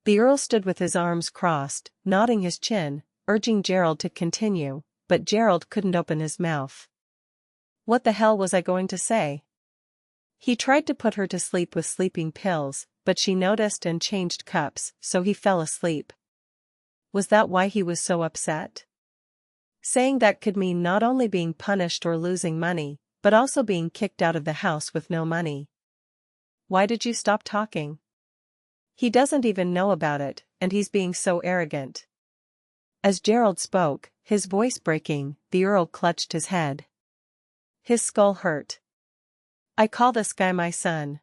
The Earl stood with his arms crossed, nodding his chin, urging Gerald to continue, but Gerald couldn't open his mouth. What the hell was I going to say? He tried to put her to sleep with sleeping pills, but she noticed and changed cups, so he fell asleep. Was that why he was so upset? Saying that could mean not only being punished or losing money, but also being kicked out of the house with no money. Why did you stop talking? He doesn't even know about it, and he's being so arrogant. As Gerald spoke, his voice breaking, the Earl clutched his head. His skull hurt. I call this guy my son.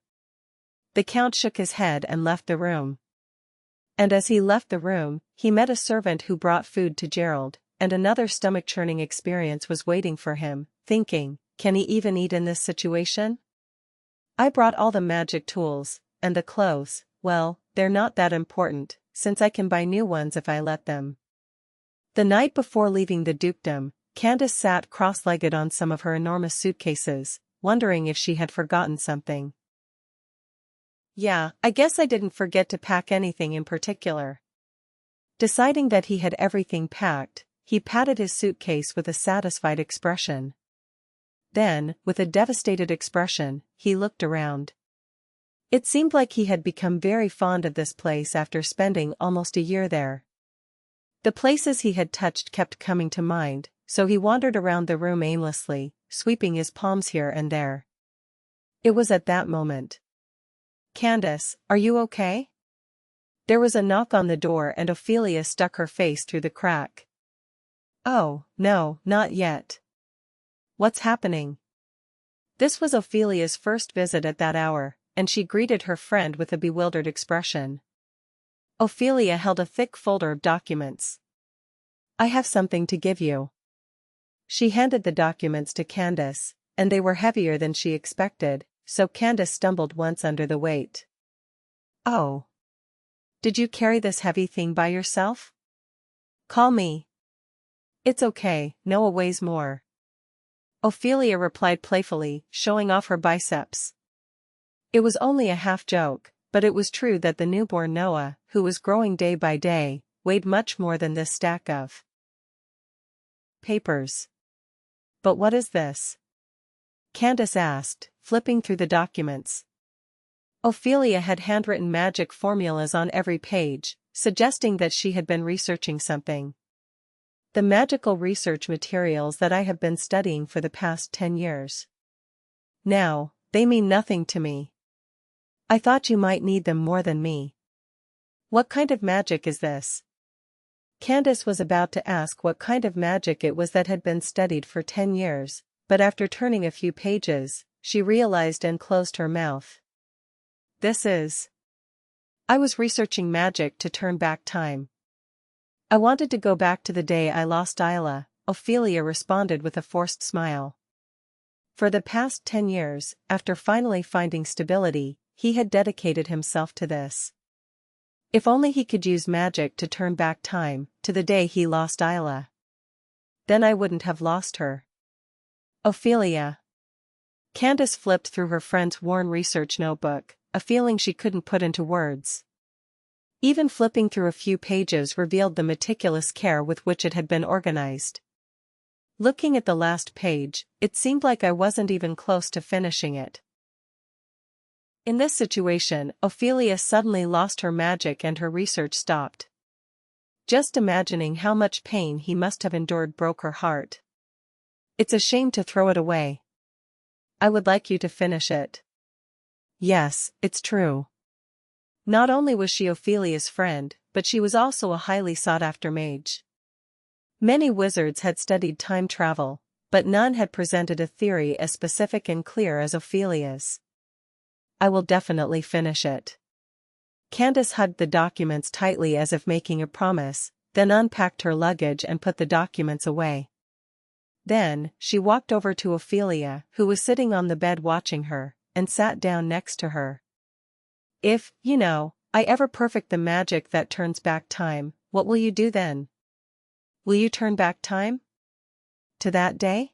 The Count shook his head and left the room. And as he left the room, he met a servant who brought food to Gerald, and another stomach-churning experience was waiting for him, thinking, can he even eat in this situation? I brought all the magic tools, and the clothes, well, they're not that important, since I can buy new ones if I let them. The night before leaving the dukedom, Candace sat cross-legged on some of her enormous suitcases, wondering if she had forgotten something. Yeah, I guess I didn't forget to pack anything in particular. Deciding that he had everything packed, he patted his suitcase with a satisfied expression. Then, with a devastated expression, he looked around. It seemed like he had become very fond of this place after spending almost a year there. The places he had touched kept coming to mind, so he wandered around the room aimlessly, sweeping his palms here and there. It was at that moment. Candace, are you okay? There was a knock on the door and Ophelia stuck her face through the crack. Oh, no, not yet. What's happening? This was Ophelia's first visit at that hour, and she greeted her friend with a bewildered expression. Ophelia held a thick folder of documents. I have something to give you. She handed the documents to Candace, and they were heavier than she expected, so Candace stumbled once under the weight. Oh. Did you carry this heavy thing by yourself? Call me. It's okay, Noah weighs more. Ophelia replied playfully, showing off her biceps. It was only a half joke, but it was true that the newborn Noah, who was growing day by day, weighed much more than this stack of papers. But what is this? Candace asked, flipping through the documents. Ophelia had handwritten magic formulas on every page, suggesting that she had been researching something. The magical research materials that I have been studying for the past 10 years. Now, they mean nothing to me. I thought you might need them more than me. What kind of magic is this? Candace was about to ask what kind of magic it was that had been studied for 10 years, but after turning a few pages, she realized and closed her mouth. I was researching magic to turn back time. I wanted to go back to the day I lost Isla, Ophelia responded with a forced smile. For the past 10 years, after finally finding stability, he had dedicated himself to this. If only he could use magic to turn back time, to the day he lost Isla. Then I wouldn't have lost her. Ophelia. Candace flipped through her friend's worn research notebook, a feeling she couldn't put into words. Even flipping through a few pages revealed the meticulous care with which it had been organized. Looking at the last page, it seemed like I wasn't even close to finishing it. In this situation, Ophelia suddenly lost her magic and her research stopped. Just imagining how much pain he must have endured broke her heart. It's a shame to throw it away. I would like you to finish it. Yes, it's true. Not only was she Ophelia's friend, but she was also a highly sought-after mage. Many wizards had studied time travel, but none had presented a theory as specific and clear as Ophelia's. I will definitely finish it. Candace hugged the documents tightly as if making a promise, then unpacked her luggage and put the documents away. Then, she walked over to Ophelia, who was sitting on the bed watching her, and sat down next to her. If, I ever perfect the magic that turns back time, what will you do then? Will you turn back time? To that day?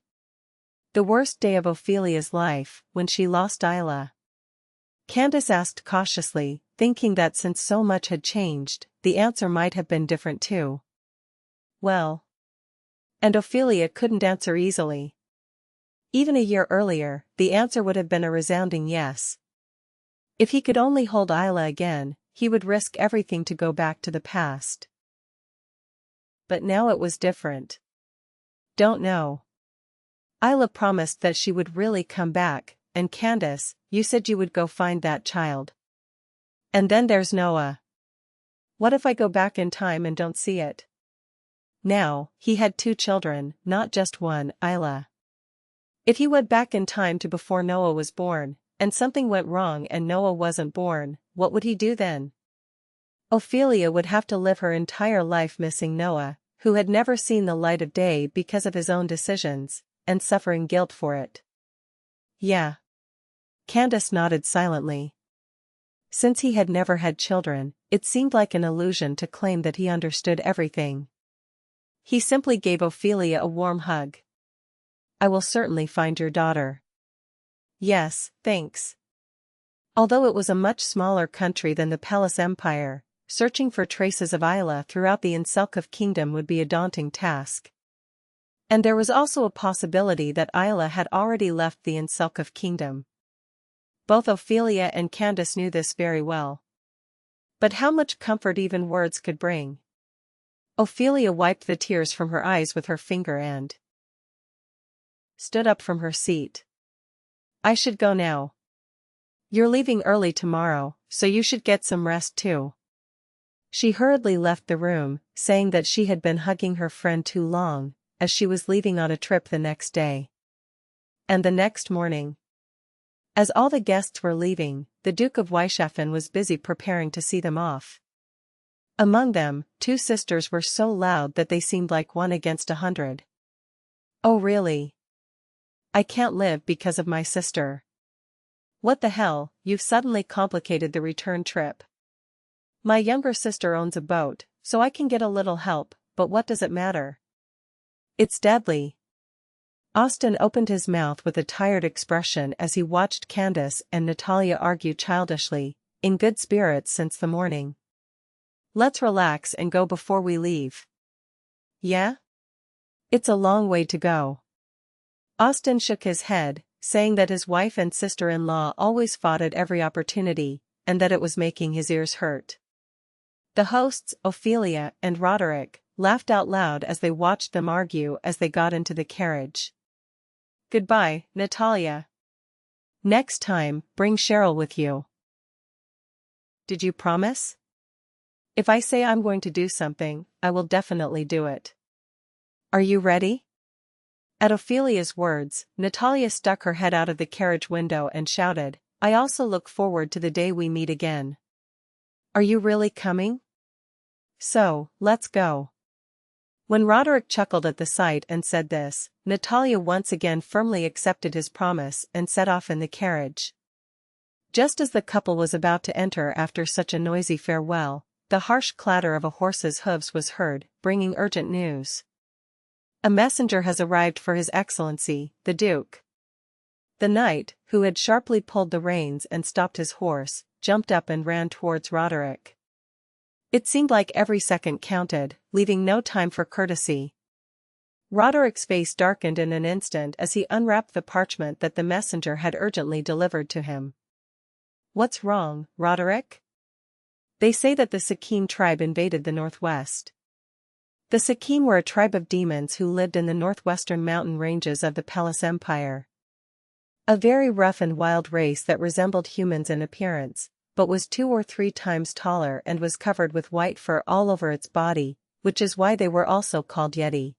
The worst day of Ophelia's life, when she lost Isla. Candace asked cautiously, thinking that since so much had changed, the answer might have been different too. Well. And Ophelia couldn't answer easily. Even a year earlier, the answer would have been a resounding yes. If he could only hold Isla again, he would risk everything to go back to the past. But now it was different. Don't know. Isla promised that she would really come back, and Candace, you said you would go find that child. And then there's Noah. What if I go back in time and don't see it? Now, he had 2 children, not just one, Isla. If he went back in time to before Noah was born, and something went wrong and Noah wasn't born, what would he do then? Ophelia would have to live her entire life missing Noah, who had never seen the light of day because of his own decisions, and suffering guilt for it. Yeah. Candace nodded silently. Since he had never had children, it seemed like an illusion to claim that he understood everything. He simply gave Ophelia a warm hug. I will certainly find your daughter. Yes, thanks. Although it was a much smaller country than the Palace Empire, searching for traces of Isla throughout the Inselkov kingdom would be a daunting task. And there was also a possibility that Isla had already left the Inselkov kingdom. Both Ophelia and Candace knew this very well. But how much comfort even words could bring. Ophelia wiped the tears from her eyes with her finger and stood up from her seat. I should go now. You're leaving early tomorrow, so you should get some rest too. She hurriedly left the room, saying that she had been hugging her friend too long, as she was leaving on a trip the next day. And the next morning. As all the guests were leaving, the Duke of Weishafen was busy preparing to see them off. Among them, 2 sisters were so loud that they seemed like 1 against 100. Oh really? I can't live because of my sister. What the hell, you've suddenly complicated the return trip. My younger sister owns a boat, so I can get a little help, but what does it matter? It's deadly. Austin opened his mouth with a tired expression as he watched Candace and Natalia argue childishly, in good spirits since the morning. Let's relax and go before we leave. Yeah? It's a long way to go. Austin shook his head, saying that his wife and sister-in-law always fought at every opportunity, and that it was making his ears hurt. The hosts, Ophelia and Roderick, laughed out loud as they watched them argue as they got into the carriage. Goodbye, Natalia. Next time, bring Cheryl with you. Did you promise? If I say I'm going to do something, I will definitely do it. Are you ready? At Ophelia's words, Natalia stuck her head out of the carriage window and shouted, I also look forward to the day we meet again. Are you really coming? So, let's go. When Roderick chuckled at the sight and said this, Natalia once again firmly accepted his promise and set off in the carriage. Just as the couple was about to enter after such a noisy farewell, the harsh clatter of a horse's hooves was heard, bringing urgent news. A messenger has arrived for His Excellency, the Duke. The knight, who had sharply pulled the reins and stopped his horse, jumped up and ran towards Roderick. It seemed like every second counted, leaving no time for courtesy. Roderick's face darkened in an instant as he unwrapped the parchment that the messenger had urgently delivered to him. What's wrong, Roderick? They say that the Sikkim tribe invaded the northwest. The Sikkim were a tribe of demons who lived in the northwestern mountain ranges of the Palace Empire. A very rough and wild race that resembled humans in appearance, but was 2 or 3 times taller and was covered with white fur all over its body, which is why they were also called Yeti.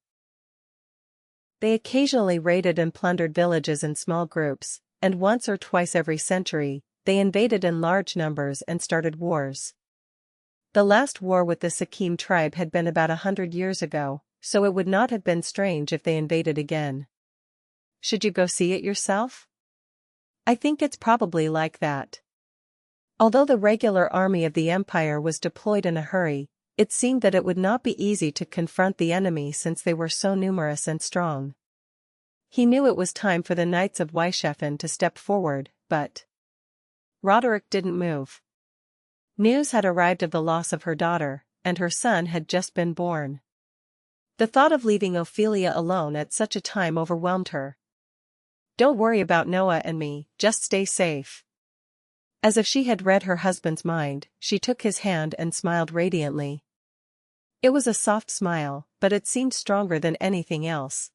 They occasionally raided and plundered villages in small groups, and once or twice every century, they invaded in large numbers and started wars. The last war with the Sikkim tribe had been about 100 years ago, so it would not have been strange if they invaded again. Should you go see it yourself? I think it's probably like that. Although the regular army of the empire was deployed in a hurry, it seemed that it would not be easy to confront the enemy since they were so numerous and strong. He knew it was time for the Knights of Weishafen to step forward, but Roderick didn't move. News had arrived of the loss of her daughter, and her son had just been born. The thought of leaving Ophelia alone at such a time overwhelmed her. "Don't worry about Noah and me, just stay safe." As if she had read her husband's mind, she took his hand and smiled radiantly. It was a soft smile, but it seemed stronger than anything else.